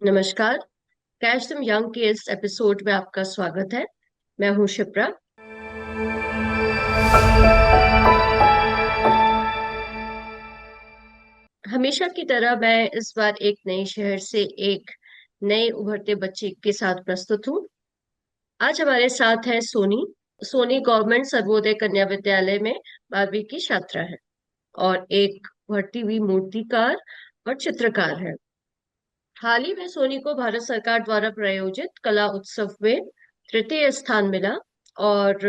नमस्कार। कैच तुम यंग के इस एपिसोड में आपका स्वागत है। मैं हूं शिप्रा। हमेशा की तरह मैं इस बार एक नए शहर से एक नए उभरते बच्चे के साथ प्रस्तुत हूँ। आज हमारे साथ है सोनी। सोनी गवर्नमेंट सर्वोदय कन्या विद्यालय में 12वीं की छात्रा है और एक उभरती हुई मूर्तिकार और चित्रकार है। हाल ही में सोनी को भारत सरकार द्वारा प्रायोजित कला उत्सव में तृतीय स्थान मिला और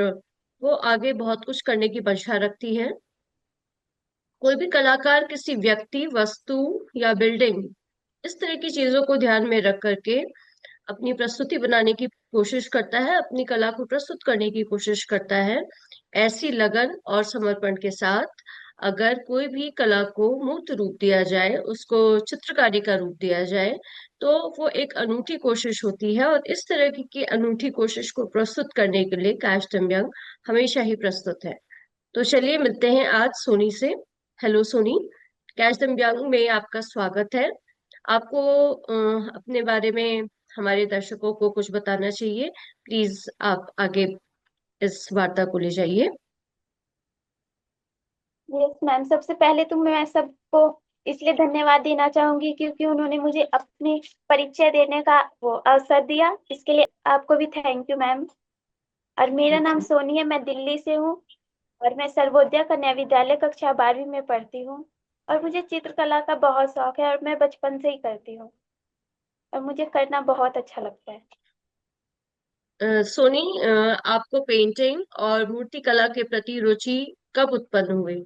वो आगे बहुत कुछ करने की मंशा रखती है। कोई भी कलाकार किसी व्यक्ति, वस्तु या बिल्डिंग, इस तरह की चीजों को ध्यान में रख करके अपनी प्रस्तुति बनाने की कोशिश करता है, अपनी कला को प्रस्तुत करने की कोशिश करता है। ऐसी लगन और समर्पण के साथ अगर कोई भी कला को मूर्त रूप दिया जाए, उसको चित्रकारी का रूप दिया जाए, तो वो एक अनूठी कोशिश होती है। और इस तरह की अनूठी कोशिश को प्रस्तुत करने के लिए कैच टम यंग हमेशा ही प्रस्तुत है। तो चलिए मिलते हैं आज सोनी से। Hello Soni. Catch the young में आपका स्वागत है। आपको अपने बारे में हमारे दर्शकों को कुछ बताना चाहिए। प्लीज आप आगे इस वार्ता को ले जाइए। यस मैम, सबसे पहले तो मैं सबको इसलिए धन्यवाद देना चाहूंगी क्योंकि उन्होंने मुझे अपने परिचय देने का वो अवसर दिया। इसके लिए आपको भी थैंक यू मैम। और मेरा नाम वेलकम। सोनी है, मैं दिल्ली से हूँ और मैं सर्वोदय कन्या विद्यालय कक्षा 12वीं में पढ़ती हूँ। और मुझे चित्रकला का बहुत शौक है और मैं बचपन से ही करती हूँ और मुझे करना बहुत अच्छा लगता है। सोनी, आपको पेंटिंग और मूर्ति कला के प्रति रुचि कब उत्पन्न हुई?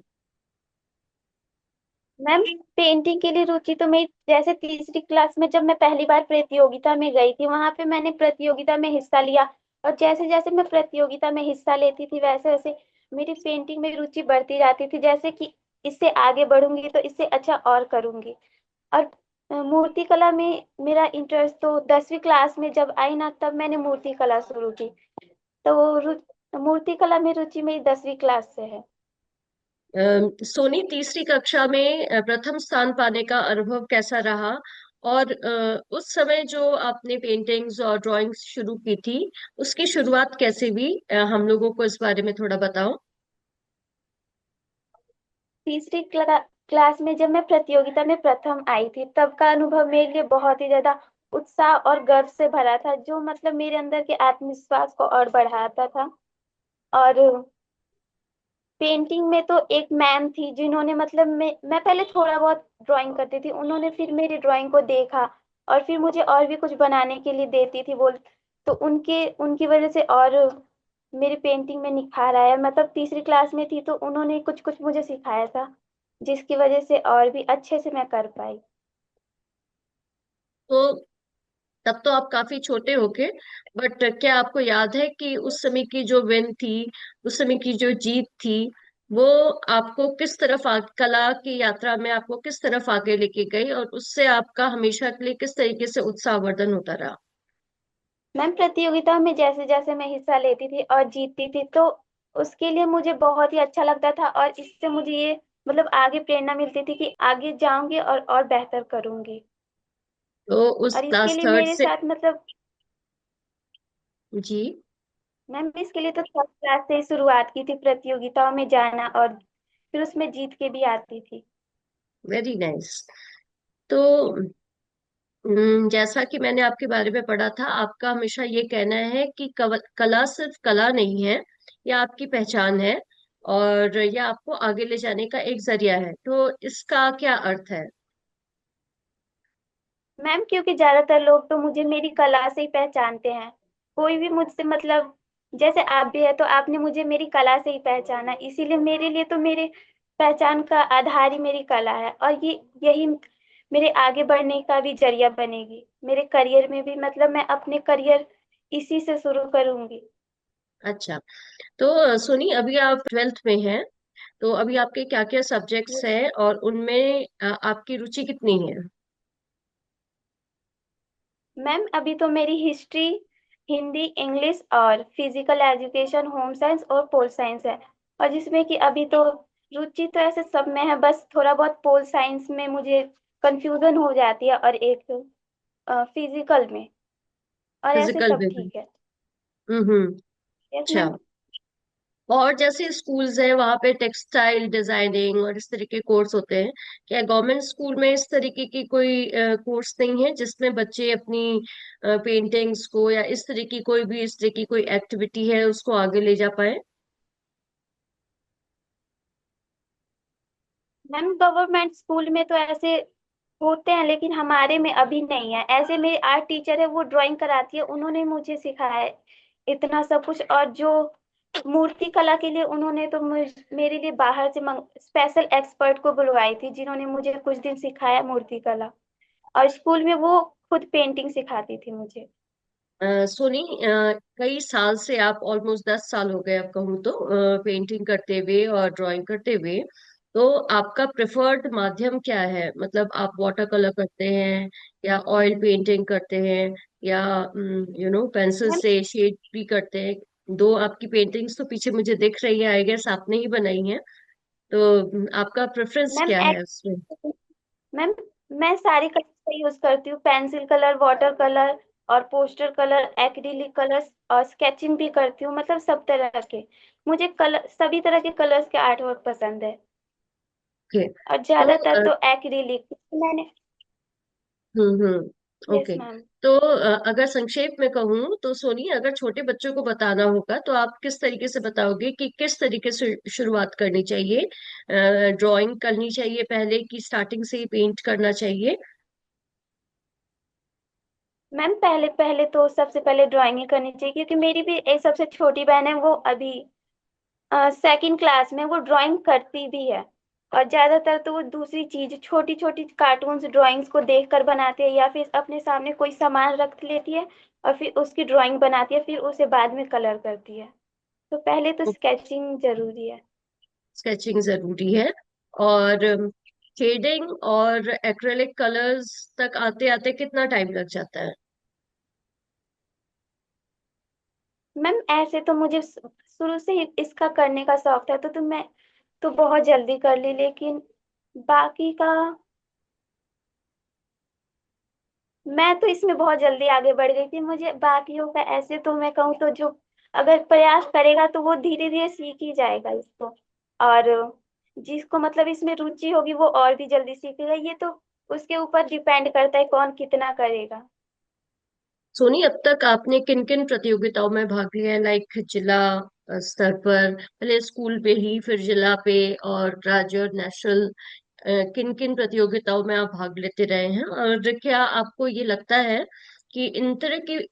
मैम, पेंटिंग के लिए रुचि तो मेरी जैसे तीसरी क्लास में जब मैं पहली बार प्रतियोगिता में गई थी, वहां पे मैंने प्रतियोगिता में हिस्सा लिया। और जैसे जैसे मैं प्रतियोगिता में हिस्सा लेती थी वैसे वैसे मेरी पेंटिंग में रुचि बढ़ती जाती थी, जैसे कि इससे आगे बढ़ूंगी तो इससे अच्छा और करूंगी। और मूर्ति कला में मेरा इंटरेस्ट तो 10वीं क्लास में जब आई ना, तब मैंने मूर्ति कला शुरू की। तो मूर्ति कला में रुचि मेरी 10वीं क्लास से है। सोनी, तीसरी कक्षा में प्रथम स्थान पाने का अनुभव कैसा रहा? और उस समय जो आपने पेंटिंग्स और ड्राइंग्स शुरू की थी, उसकी शुरुआत कैसे हुई? हम लोगों को इस बारे में थोड़ा बताओ। तीसरी क्लास में जब मैं प्रतियोगिता में प्रथम आई थी, तब का अनुभव मेरे लिए बहुत ही ज्यादा उत्साह और गर्व से भरा था, जो मतलब मेरे अंदर के आत्मविश्वास को और बढ़ाता था। और पेंटिंग में तो एक मैम थी जिन्होंने मतलब मैं पहले थोड़ा बहुत ड्राइंग करती थी, उन्होंने फिर मेरी ड्राइंग को देखा और फिर मुझे और भी कुछ बनाने के लिए देती थी बोल। तो उनके उनकी वजह से और मेरी पेंटिंग में निखार आया। मतलब तीसरी क्लास में थी तो उन्होंने कुछ कुछ मुझे सिखाया था, जिसकी वजह से और भी अच्छे से मैं कर पाई। तो तब तो आप काफी छोटे होगे, बट क्या आपको याद है कि उस समय की जो विन थी, उस समय की जो जीत थी, वो आपको किस तरफ कला की यात्रा में आपको किस तरफ आगे लेके गई, और उससे आपका हमेशा के लिए किस तरीके से उत्साहवर्धन होता रहा? मैम, प्रतियोगिता में जैसे जैसे मैं हिस्सा लेती थी और जीतती थी तो उसके लिए मुझे बहुत ही अच्छा लगता था, और इससे मुझे ये मतलब आगे प्रेरणा मिलती थी कि आगे जाऊंगी और बेहतर करूंगी। तो उस और इसके क्लास लिए थर्ड मेरे से। साथ मतलब जी। मैम, इसके लिए तो थर्ड क्लास से ही शुरुआत की थी प्रतियोगिताओं में जाना, और फिर उसमें जीत के भी आती थी। Very nice. तो जैसा कि मैंने आपके बारे में पढ़ा था, आपका हमेशा ये कहना है कि कला सिर्फ कला नहीं है, या आपकी पहचान है, और यह आपको आगे ले जाने का एक जरिया है। तो इसका क्या अर्थ है? मैम, क्योंकि ज्यादातर लोग तो मुझे मेरी कला से ही पहचानते हैं। कोई भी मुझसे मतलब जैसे आप भी है तो आपने मुझे मेरी कला से ही पहचाना, इसीलिए मेरे लिए तो मेरे पहचान का आधार ही मेरी कला है। और ये यही मेरे आगे बढ़ने का भी जरिया बनेगी मेरे करियर में भी। मतलब मैं अपने करियर इसी से शुरू करूंगी। अच्छा। तो सुनी, अभी आप 12th में हैं, तो अभी आपके क्या क्या सब्जेक्ट्स हैं और उनमें आपकी रुचि कितनी है? मैम, अभी तो मेरी हिस्ट्री, हिंदी, इंग्लिश और फिजिकल एजुकेशन, होम साइंस और पोल साइंस है। और जिसमें कि अभी तो रुचि तो ऐसे सब में है, बस थोड़ा बहुत पोल साइंस में मुझे कंफ्यूजन हो जाती है। और एक फिजिकल में। और ऐसे फिजिकल सब में भी? ठीक है। हम्म। यस अच्छा। मैम। और जैसे स्कूल्स हैं वहां पे टेक्सटाइल डिजाइनिंग और इस तरह के कोर्स होते हैं, क्या गवर्नमेंट स्कूल में इस तरीके की कोई कोर्स नहीं है जिसमें बच्चे अपनी पेंटिंग्स को या इस तरह की कोई भी इस तरह की कोई एक्टिविटी है उसको आगे ले जा पाए? मैम गवर्नमेंट स्कूल में तो ऐसे होते हैं, लेकिन हमारे में अभी नहीं है ऐसे। मेरी आर्ट टीचर है, वो ड्राइंग कराती है, उन्होंने मुझे सिखाया है इतना सब कुछ। और जो मूर्ति कला के लिए उन्होंने तो मेरे लिए बाहर से स्पेशल एक्सपर्ट को बुलवाई थी, जिन्होंने मुझे कुछ दिन सिखाया मूर्ति कला। और स्कूल में वो खुद पेंटिंग सिखाती थी मुझे। सोनी, कई साल से आप ऑलमोस्ट 10 साल हो गए अब कहूँ तो पेंटिंग करते हुए और ड्राइंग करते हुए, तो आपका प्रेफर्ड माध्यम क्या है? मतलब आप वाटर कलर करते हैं या ऑयल पेंटिंग करते हैं या पेंसिल मैम से शेड भी करते हैं? दो आपकी पेंटिंग्स तो पीछे मुझे दिख रही है, आई गेस आपने ही बनाई है। तो आपका प्रेफरेंस मैम क्या है उसमें? मैम मैं सारी कलर का यूज करती हूँ, पेंसिल कलर, वाटर कलर और पोस्टर कलर, एक्रिलिक कलर्स, और स्केचिंग भी करती हूँ। मतलब सब तरह के, मुझे कलर, सभी तरह के कलर्स के आर्ट वर्क पसंद है। ओके। और तो ज्यादातर तो एक्रिलिक मैंने। Yes okay. मैम। तो अगर संक्षेप में कहूँ तो सोनी, अगर छोटे बच्चों को बताना होगा तो आप किस तरीके से बताओगे कि किस तरीके से शुरुआत करनी चाहिए? ड्राइंग करनी चाहिए पहले कि स्टार्टिंग से ही पेंट करना चाहिए? मैम पहले पहले तो सबसे पहले ड्राइंग ही करनी चाहिए, क्योंकि मेरी भी एक सबसे छोटी बहन है, वो अभी सेकंड क्लास में, वो ड्राइंग करती भी है। और ज्यादातर तो वो दूसरी चीज, छोटी छोटी कार्टून्स ड्राइंग्स को देखकर बनाती है, या फिर अपने सामने कोई सामान रख लेती है और फिर उसकी ड्राइंग बनाती है, फिर उसे बाद में कलर करती है। तो पहले तो स्केचिंग जरूरी है। स्केचिंग जरूरी है। और शेडिंग और एक्रेलिक कलर्स तक आते आते कितना टाइम लग जाता है? मैम ऐसे तो मुझे शुरू से ही इसका करने का शौक था, तो मैं तो बहुत जल्दी कर ली, लेकिन बाकी का, मैं तो इसमें बहुत जल्दी आगे बढ़ गई थी। मुझे बाकियों का ऐसे तो मैं कहूँ तो, जो अगर प्रयास करेगा तो वो धीरे धीरे सीख ही जाएगा इसको। और जिसको मतलब इसमें रुचि होगी वो और भी जल्दी सीखेगा। ये तो उसके ऊपर डिपेंड करता है कौन कितना करेगा। सोनी, अब तक आपने किन किन प्रतियोगिताओं में भाग लिया है? लाइक जिला स्तर पर, पहले स्कूल पे ही, फिर जिला पे, और राज्य और नेशनल, किन किन प्रतियोगिताओं में आप भाग लेते रहे हैं? और क्या आपको ये लगता है कि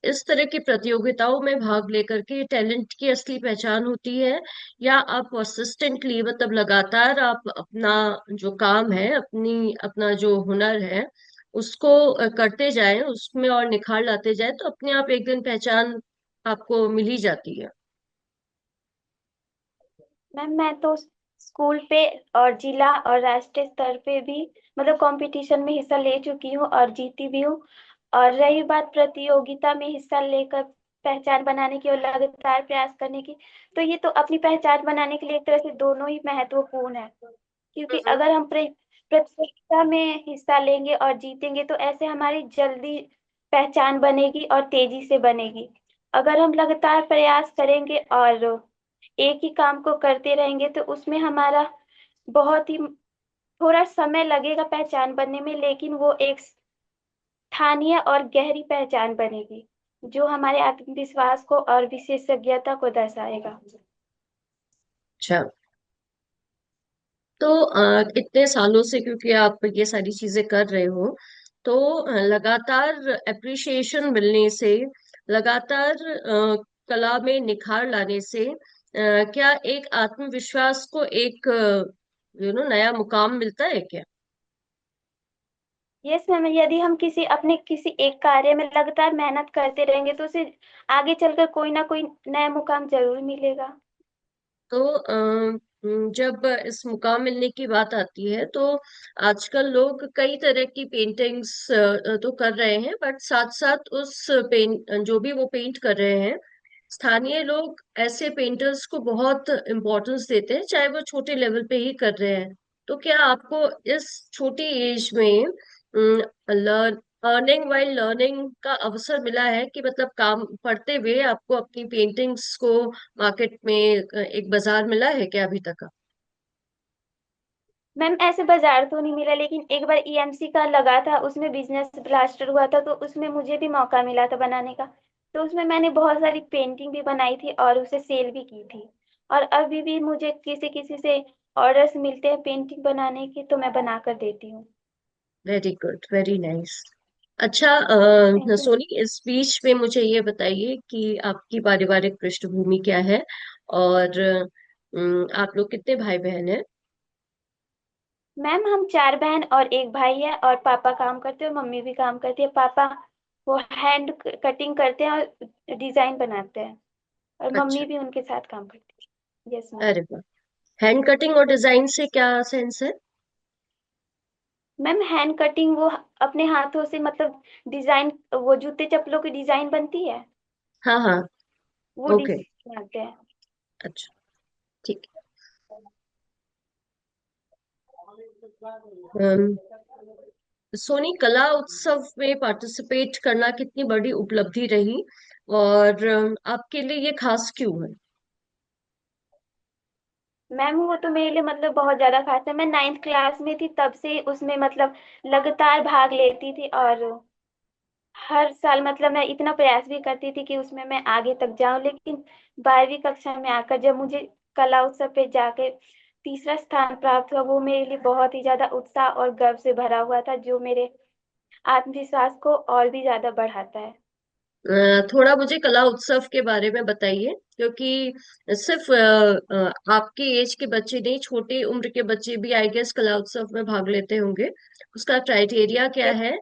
इस तरह की प्रतियोगिताओं में भाग लेकर के टैलेंट की असली पहचान होती है, या आप परसिस्टेंटली, मतलब लगातार आप अपना जो काम है, अपना जो हुनर है उसको करते जाएं, उसमें और निखार लाते जाएं, तो अपने आप एक दिन पहचान आपको मिल ही जाती है? मैम मैं तो स्कूल पे और जिला और राष्ट्रीय स्तर पे भी मतलब कंपटीशन में हिस्सा ले चुकी हूँ और जीती भी हूँ। और रही बात प्रतियोगिता में हिस्सा लेकर पहचान बनाने की और लगातार प्रयास करने की, तो ये तो अपनी पहचान बनाने के लिए एक तरह से दोनों ही महत्वपूर्ण है। क्योंकि हम्म। अगर हम प्रतियोगिता में हिस्सा लेंगे और जीतेंगे तो ऐसे हमारी जल्दी पहचान बनेगी और तेजी से बनेगी। अगर हम लगातार प्रयास करेंगे और एक ही काम को करते रहेंगे तो उसमें हमारा बहुत ही थोड़ा समय लगेगा पहचान बनने में, लेकिन वो एक स्थानीय और गहरी पहचान बनेगी, जो हमारे आत्मविश्वास को और विशेषज्ञता को दर्शाएगा। अच्छा। तो इतने सालों से क्योंकि आप ये सारी चीजें कर रहे हो, तो लगातार अप्रिसिएशन मिलने से, लगातार कला में निखार लाने से, क्या एक आत्मविश्वास को एक नया मुकाम मिलता है क्या? यस मैम, यदि हम अपने किसी एक कार्य में लगातार मेहनत करते रहेंगे तो उसे आगे चलकर कोई ना कोई नया मुकाम जरूर मिलेगा। तो जब इस मुकाम मिलने की बात आती है तो आजकल लोग कई तरह की पेंटिंग्स तो कर रहे हैं, बट साथ साथ उस पेंट जो भी वो पेंट कर रहे हैं, स्थानीय लोग ऐसे पेंटर्स को बहुत इम्पोर्टेंस देते हैं, चाहे वो छोटे लेवल पे ही कर रहे हैं। तो क्या आपको इस छोटी एज में लर्न अर्निंग वाइल लर्निंग का अवसर मिला है कि मतलब काम पढ़ते हुए आपको अपनी पेंटिंग्स को मार्केट में एक बाजार मिला है क्या अभी तक? मैम ऐसे बाजार तो नहीं मिला, लेकिन एक बार ईएमसी का लगा था, उसमें बिजनेस ब्लास्टर हुआ था, तो उसमें मुझे भी मौका मिला था बनाने का। तो उसमें मैंने बहुत सारी पेंटिंग भी बनाई थी और उसे सेल भी की थी। और अभी भी मुझे किसी किसी से ऑर्डर्स मिलते हैं पेंटिंग बनाने के, तो मैं बना कर देती हूँ। Very good, very nice. अच्छा, थैंक यू। सोनी, इस बीच में मुझे ये बताइए कि आपकी पारिवारिक पृष्ठभूमि क्या है, और आप लोग कितने भाई बहन हैं? मैम हम चार बहन और एक भाई है, और पापा काम करते हैं और मम्मी भी काम करती है। पापा वो हैंड कटिंग करते हैं और डिजाइन बनाते हैं, और अच्छा। मम्मी भी उनके साथ काम करती है। Yes ma'am. अरे वाह। हैंड कटिंग और डिजाइन से क्या सेंस है? मैम हैंड कटिंग वो अपने हाथों से मतलब डिजाइन, वो जूते चप्पलों की डिजाइन बनती है, हाँ हाँ। वो ओके। डिजाइन बनाते हैं। अच्छा, ठीक है। सोनी, कला उत्सव में पार्टिसिपेट करना कितनी बड़ी उपलब्धि रही, और आपके लिए ये खास क्यों है? मैम वो तो मेरे लिए मतलब बहुत ज्यादा खास है। मैं 9th क्लास में थी तब से उसमें मतलब लगातार भाग लेती थी, और हर साल मतलब मैं इतना प्रयास भी करती थी कि उसमें मैं आगे तक जाऊं। लेकिन 12वीं कक्षा में आकर जब मुझे कला उत्सव पे जाके तीसरा स्थान प्राप्त हुआ, वो मेरे लिए बहुत ही ज्यादा उत्साह और गर्व से भरा हुआ था, जो मेरे आत्मविश्वास को और भी ज्यादा बढ़ाता है। थोड़ा मुझे कला उत्सव के बारे में बताइए, क्योंकि सिर्फ आपके एज के बच्चे नहीं, छोटी उम्र के बच्चे भी आई गेस कला उत्सव में भाग लेते होंगे। उसका क्राइटेरिया क्या यस है,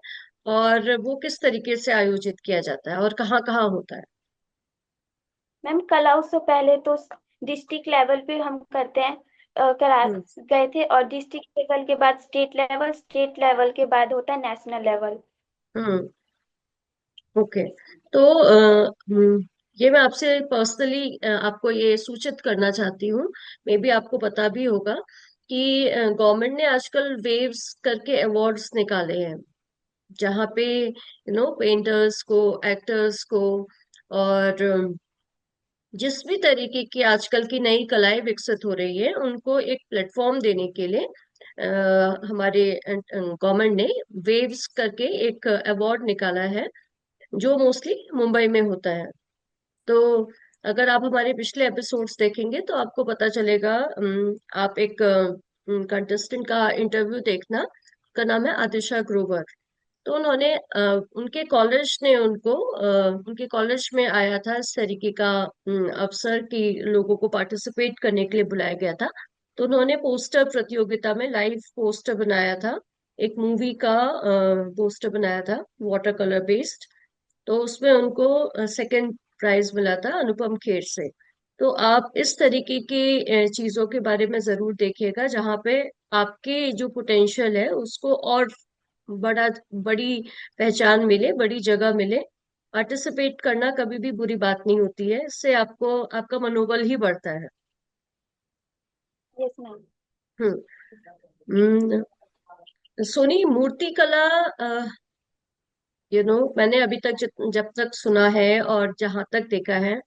और वो किस तरीके से आयोजित किया जाता है, और कहाँ कहाँ होता है? मैम, कला उत्सव पहले तो डिस्ट्रिक्ट लेवल पे हम करते हैं, करा हम्म। गए थे, और डिस्ट्रिक्ट लेवल के बाद स्टेट लेवल, स्टेट लेवल के बाद होता है नेशनल लेवल। हम्म। ओके। तो ये मैं आपसे पर्सनली आपको ये सूचित करना चाहती हूँ, मे बी आपको पता भी होगा कि गवर्नमेंट ने आजकल वेव्स करके अवार्ड्स निकाले हैं, जहाँ पे पेंटर्स को, एक्टर्स को, और जिस भी तरीके की आजकल की नई कलाएं विकसित हो रही है उनको एक प्लेटफॉर्म देने के लिए हमारे गवर्नमेंट ने वेव्स करके एक अवार्ड निकाला है, जो मोस्टली मुंबई में होता है। तो अगर आप हमारे पिछले एपिसोड्स देखेंगे तो आपको पता चलेगा। आप एक कंटेस्टेंट का इंटरव्यू देखना, का नाम है आतिशा ग्रोवर। तो उन्होंने उनके कॉलेज ने उनके कॉलेज में आया था इस तरीके का अवसर कि लोगों को पार्टिसिपेट करने के लिए बुलाया गया था। तो उन्होंने पोस्टर प्रतियोगिता में लाइव पोस्टर बनाया था, एक मूवी का पोस्टर बनाया था, वाटर कलर बेस्ड। तो उसमें उनको सेकंड प्राइज मिला था अनुपम खेर से। तो आप इस तरीके की चीजों के बारे में जरूर देखिएगा, जहाँ पे आपके जो पोटेंशियल है उसको और बड़ा बड़ी पहचान मिले, बड़ी जगह मिले। पार्टिसिपेट करना कभी भी बुरी बात नहीं होती है, इससे आपको आपका मनोबल ही बढ़ता है। Yes ma'am. हम्म। हम्म, सोनी, मूर्ति कला, मैंने अभी तक जब तक सुना है और जहां तक देखा है,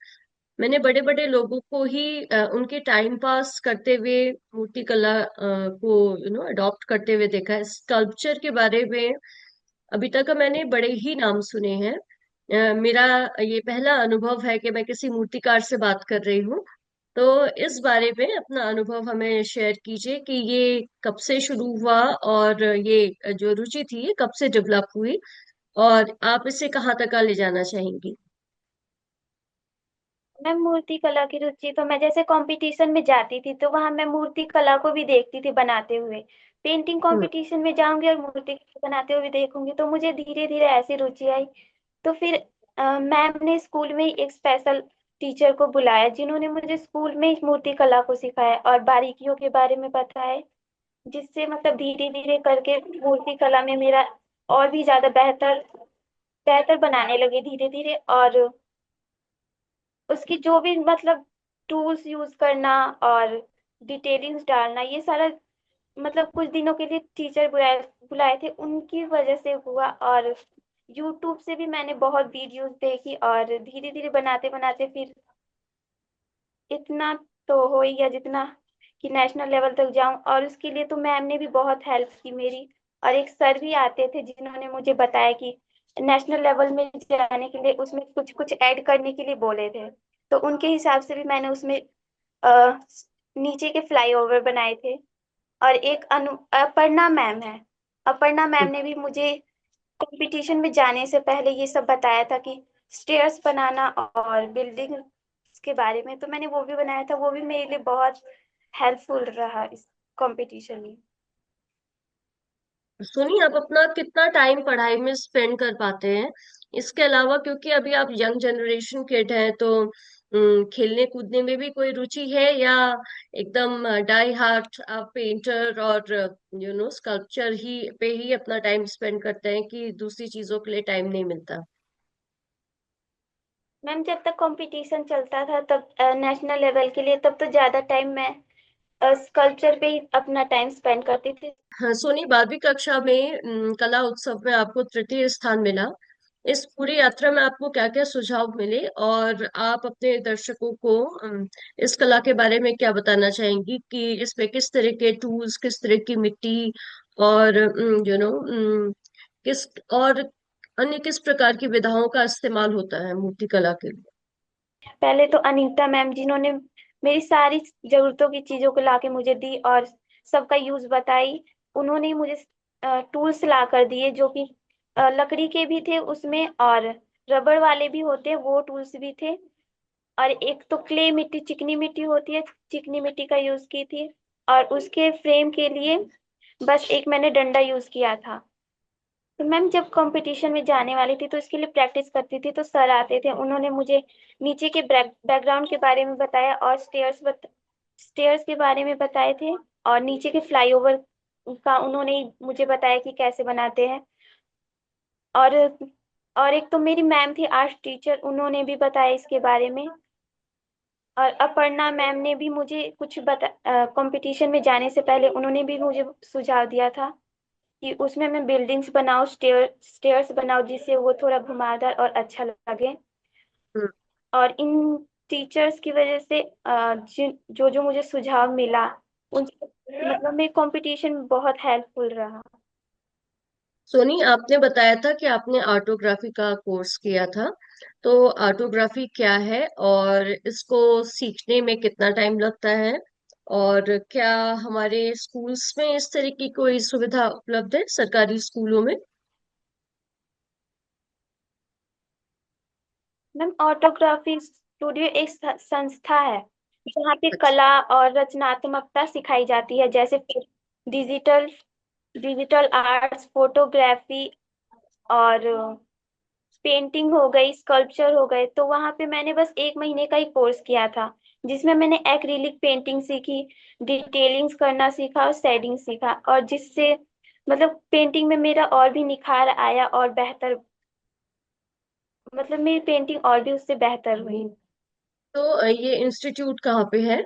मैंने बड़े बड़े लोगों को ही उनके टाइम पास करते हुए मूर्ति कला को अडॉप्ट करते हुए देखा है। स्कल्पचर के बारे में अभी तक मैंने बड़े ही नाम सुने हैं। मेरा ये पहला अनुभव है कि मैं किसी मूर्तिकार से बात कर रही हूँ। तो इस बारे में अपना अनुभव हमें शेयर कीजिए कि ये कब से शुरू हुआ, और ये जो रुचि थी ये कब से डेवलप हुई, और आप इसे कहाँ तक ले जाना चाहेंगी? मैम मूर्ति कला की रुचि तो मैं जैसे कंपटीशन में जाती थी, तो वहां मैं मूर्ति कला को भी देखती थी बनाते हुए। पेंटिंग हम्म। कंपटीशन में जाऊंगी और मूर्ति कला बनाते हुए देखूंगी, तो मुझे धीरे धीरे ऐसी रुचि आई। तो फिर मैम ने स्कूल में ही एक स्पेशल टीचर को बुलाया, जिन्होंने मुझे स्कूल में ही मूर्ति कला को सिखाया और बारीकियों के बारे में बताया, जिससे मतलब धीरे धीरे करके मूर्ति कला में मेरा और भी ज्यादा बेहतर बेहतर बनाने लगे धीरे धीरे। और उसकी जो भी मतलब टूल्स यूज करना और डिटेलिंग्स डालना, ये सारा मतलब कुछ दिनों के लिए टीचर बुलाए बुलाए थे, उनकी वजह से हुआ। और यूट्यूब से भी मैंने बहुत वीडियोस देखी, और धीरे धीरे बनाते बनाते फिर इतना तो हो ही गया जितना कि नेशनल लेवल तक जाऊं। और उसके लिए तो मैम ने भी बहुत हेल्प की मेरी। और एक सर भी आते थे जिन्होंने मुझे बताया कि नेशनल लेवल में जाने के लिए उसमें कुछ कुछ ऐड करने के लिए बोले थे। तो उनके हिसाब से भी मैंने उसमें अ, नीचे के फ्लाईओवर बनाए थे। और एक अपर्णा मैम है। अपर्णा मैम ने भी मुझे कंपटीशन में जाने से पहले ये सब बताया था कि स्टेयर्स बनाना और बिल्डिंग के बारे में। तो मैंने वो भी बनाया था, वो भी मेरे लिए बहुत हेल्पफुल रहा इस कंपटीशन में। सुनिए, आप अपना कितना टाइम पढ़ाई में स्पेंड कर पाते हैं इसके अलावा? क्योंकि अभी आप यंग जनरेशन किड हैं, तो खेलने कूदने में भी कोई रुचि है, या एकदम डाई हार्ट आप पेंटर और स्कल्पचर ही पे ही अपना टाइम स्पेंड करते हैं कि दूसरी चीजों के लिए टाइम नहीं मिलता? मैम जब तक कंपटीशन चलता था तब नेशनल लेवल के लिए, तब तो ज्यादा टाइम मैं स्कल्पचर पे ही अपना टाइम स्पेंड करती थी। हाँ सोनी, 12वीं कक्षा में कला उत्सव में आपको तृतीय स्थान मिला। इस पूरी यात्रा में आपको क्या क्या सुझाव मिले, और आप अपने दर्शकों को इस कला के बारे में क्या बताना चाहेंगी कि इसमें किस तरह के टूल्स, किस तरह की मिट्टी, और किस और अन्य किस प्रकार की विधाओं का इस्तेमाल होता है मूर्ति कला के लिए? पहले तो अनीता मैम जिन्होंने मेरी सारी जरूरतों की चीजों को लाके मुझे दी और सबका यूज बताई। उन्होंने ही मुझे टूल्स ला कर दिए जो कि लकड़ी के भी थे उसमें, और रबड़ वाले भी होते हैं वो टूल्स भी थे। और एक तो क्ले मिट्टी, चिकनी मिट्टी होती है, चिकनी मिट्टी का यूज की थी। और उसके फ्रेम के लिए बस एक मैंने डंडा यूज किया था। तो मैम जब कंपटीशन में जाने वाली थी तो इसके लिए प्रैक्टिस करती थी, तो सर आते थे, उन्होंने मुझे नीचे के बैकग्राउंड के बारे में बताया और स्टेयर्स के बारे में बताए थे। और नीचे के फ्लाईओवर का उन्होंने ही मुझे बताया कि कैसे बनाते हैं। और और एक तो मेरी मैम थी आर्ट टीचर, उन्होंने भी बताया इसके बारे में। और अपर्णा मैम ने भी मुझे कुछ बता कंपटीशन में जाने से पहले उन्होंने भी मुझे सुझाव दिया था कि उसमें मैं बिल्डिंग्स बनाऊं, स्टेयर्स बनाऊं जिससे वो थोड़ा घुमावदार और अच्छा लगे। हम्म। और इन टीचर्स की वजह से जो जो मुझे सुझाव मिला उन मतलब मेरे कंपटीशन में बहुत हेल्पफुल रहा। सोनी, आपने बताया था कि आपने आर्टोग्राफी का कोर्स किया था। तो आर्टोग्राफी क्या है, और इसको सीखने में कितना टाइम लगता है, और क्या हमारे स्कूल्स में इस तरह की कोई सुविधा उपलब्ध है, सरकारी स्कूलों में? मैम ऑटोग्राफी स्टूडियो एक संस्था है जहाँ पे अच्छा। कला और रचनात्मकता सिखाई जाती है, जैसे डिजिटल डिजिटल आर्ट्स, फोटोग्राफी और पेंटिंग हो गई, स्कल्पचर हो गए। तो वहां पे मैंने बस एक महीने का ही कोर्स किया था जिसमें मैंने एक्रिलिक पेंटिंग सीखी, डिटेलिंग्स करना सीखा और शेडिंग सीखा, और जिससे मतलब पेंटिंग में मेरा और भी निखार आया और बेहतर, मतलब मेरी पेंटिंग और भी उससे बेहतर हुई। तो ये इंस्टीट्यूट कहाँ पे है?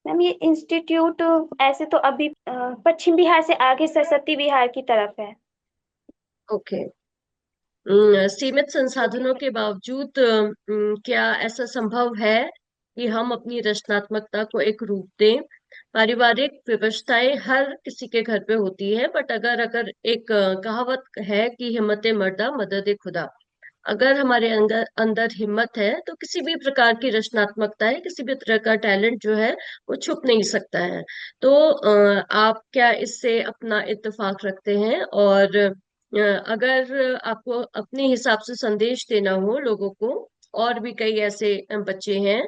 मैम ये इंस्टीट्यूट ऐसे तो अभी पश्चिम बिहार से आगे सरस्वती बिहार की तरफ है। ओके। सीमित संसाधनों के बावजूद क्या ऐसा संभव है कि हम अपनी रचनात्मकता को एक रूप दें? पारिवारिक विवशताएं हर किसी के घर पे होती है, बट अगर अगर एक कहावत है कि हिम्मत मर्दा मदद खुदा। अगर हमारे अंदर अंदर हिम्मत है तो किसी भी प्रकार की रचनात्मकता है, किसी भी तरह का टैलेंट जो है वो छुप नहीं सकता है। तो आप क्या इससे अपना इत्तेफाक रखते हैं? और अगर आपको अपने हिसाब से संदेश देना हो लोगों को, और भी कई ऐसे बच्चे हैं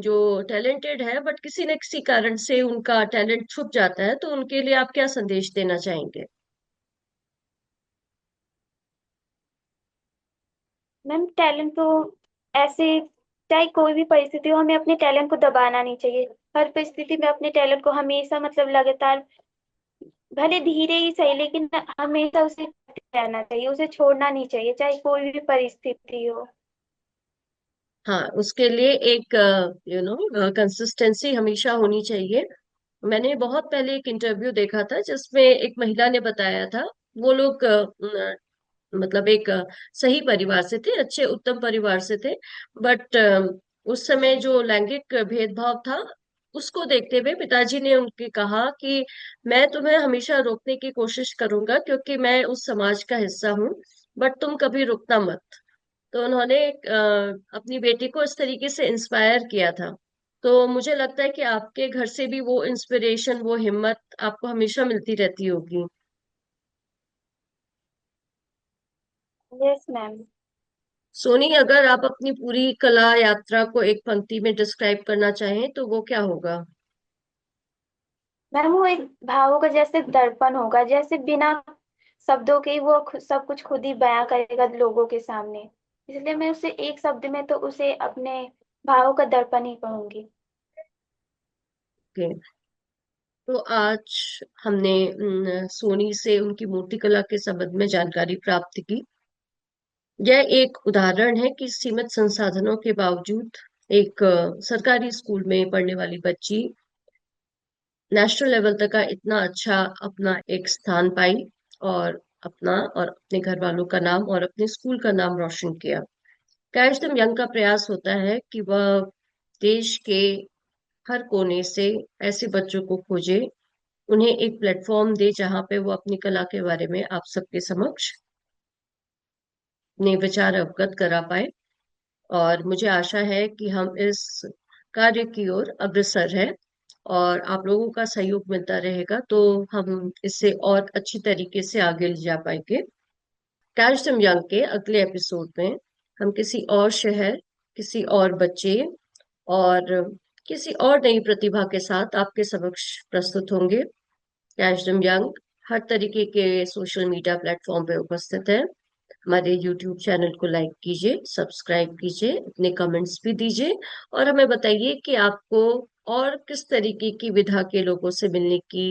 जो टैलेंटेड है, बट किसी न किसी कारण से उनका टैलेंट छुप जाता है, तो उनके लिए आप क्या संदेश देना चाहेंगे? मैम टैलेंट तो ऐसे, चाहे कोई भी परिस्थिति हो, हमें अपने टैलेंट को दबाना नहीं चाहिए। हर परिस्थिति में अपने टैलेंट को हमेशा मतलब लगातार, भले धीरे ही सही लेकिन हमेशा उसे करते रहना चाहिए, उसे छोड़ना नहीं चाहिए चाहे कोई भी परिस्थिति हो। हाँ, उसके लिए एक कंसिस्टेंसी हमेशा होनी चाहिए। मैंने बहुत पहले एक इंटरव्यू देखा था जिसमें एक महिला ने बताया था। वो लोग मतलब एक सही परिवार से थे, अच्छे उत्तम परिवार से थे। बट उस समय जो लैंगिक भेदभाव था, उसको देखते हुए पिताजी ने उनके कहा कि मैं तुम्हें हमेशा रोकने की कोशिश करूंगा क्योंकि मैं उस समाज का हिस्सा हूँ, बट तुम कभी रुकना मत। तो उन्होंने अपनी बेटी को इस तरीके से इंस्पायर किया था। तो मुझे लगता है कि आपके घर से भी वो इंस्पिरेशन, वो हिम्मत आपको हमेशा मिलती रहती होगी। Yes ma'am. सोनी, अगर आप अपनी पूरी कला यात्रा को एक पंक्ति में डिस्क्राइब करना चाहें तो वो क्या होगा? मैम वो एक भावों का जैसे दर्पण होगा, जैसे बिना शब्दों के ही वो सब कुछ खुद ही बयां करेगा लोगों के सामने। इसलिए मैं उसे एक शब्द में तो उसे अपने भावों का दर्पण ही कहूंगी। ओके। तो आज हमने सोनी से उनकी मूर्तिकला के संबंध में जानकारी प्राप्त की। यह एक उदाहरण है कि सीमित संसाधनों के बावजूद एक सरकारी स्कूल में पढ़ने वाली बच्ची नेशनल लेवल तक का इतना अच्छा अपना एक स्थान पाई, और अपना और अपने घर वालों का नाम और अपने स्कूल का नाम रोशन किया। कैश यंग का प्रयास होता है कि वह देश के हर कोने से ऐसे बच्चों को खोजे, उन्हें एक प्लेटफॉर्म दे जहां पे वो अपनी कला के बारे में आप सबके समक्ष अपने विचार अवगत करा पाए। और मुझे आशा है कि हम इस कार्य की ओर अग्रसर हैं, और आप लोगों का सहयोग मिलता रहेगा तो हम इससे और अच्छी तरीके से आगे ले जा पाएंगे। कैच देम यंग के अगले एपिसोड में हम किसी और शहर, किसी और बच्चे और किसी और नई प्रतिभा के साथ आपके समक्ष प्रस्तुत होंगे। कैच देम यंग हर तरीके के सोशल मीडिया प्लेटफॉर्म पे उपस्थित है। हमारे यूट्यूब चैनल को लाइक कीजिए, सब्सक्राइब कीजिए, अपने कमेंट्स भी दीजिए, और हमें बताइए कि आपको और किस तरीके की विधा के लोगों से मिलने की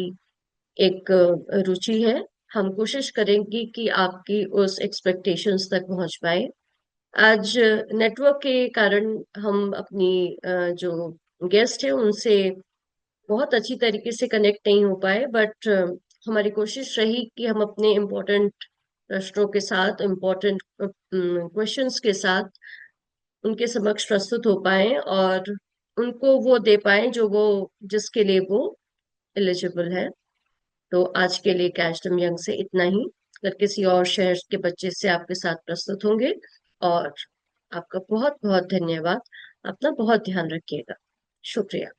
एक रुचि है। हम कोशिश करेंगे कि आपकी उस एक्सपेक्टेशंस तक पहुंच पाए। आज नेटवर्क के कारण हम अपनी जो गेस्ट है उनसे बहुत अच्छी तरीके से कनेक्ट नहीं हो पाए, बट हमारी कोशिश रही कि हम अपने इम्पोर्टेंट प्रश्नों के साथ, इम्पोर्टेंट क्वेश्चंस के साथ उनके समक्ष प्रस्तुत हो पाए और उनको वो दे पाए जो वो, जिसके लिए वो एलिजिबल है। तो आज के लिए कैच देम यंग से इतना ही। अगर किसी और शहर के बच्चे से आपके साथ प्रस्तुत होंगे। और आपका बहुत बहुत धन्यवाद। अपना बहुत ध्यान रखिएगा। शुक्रिया।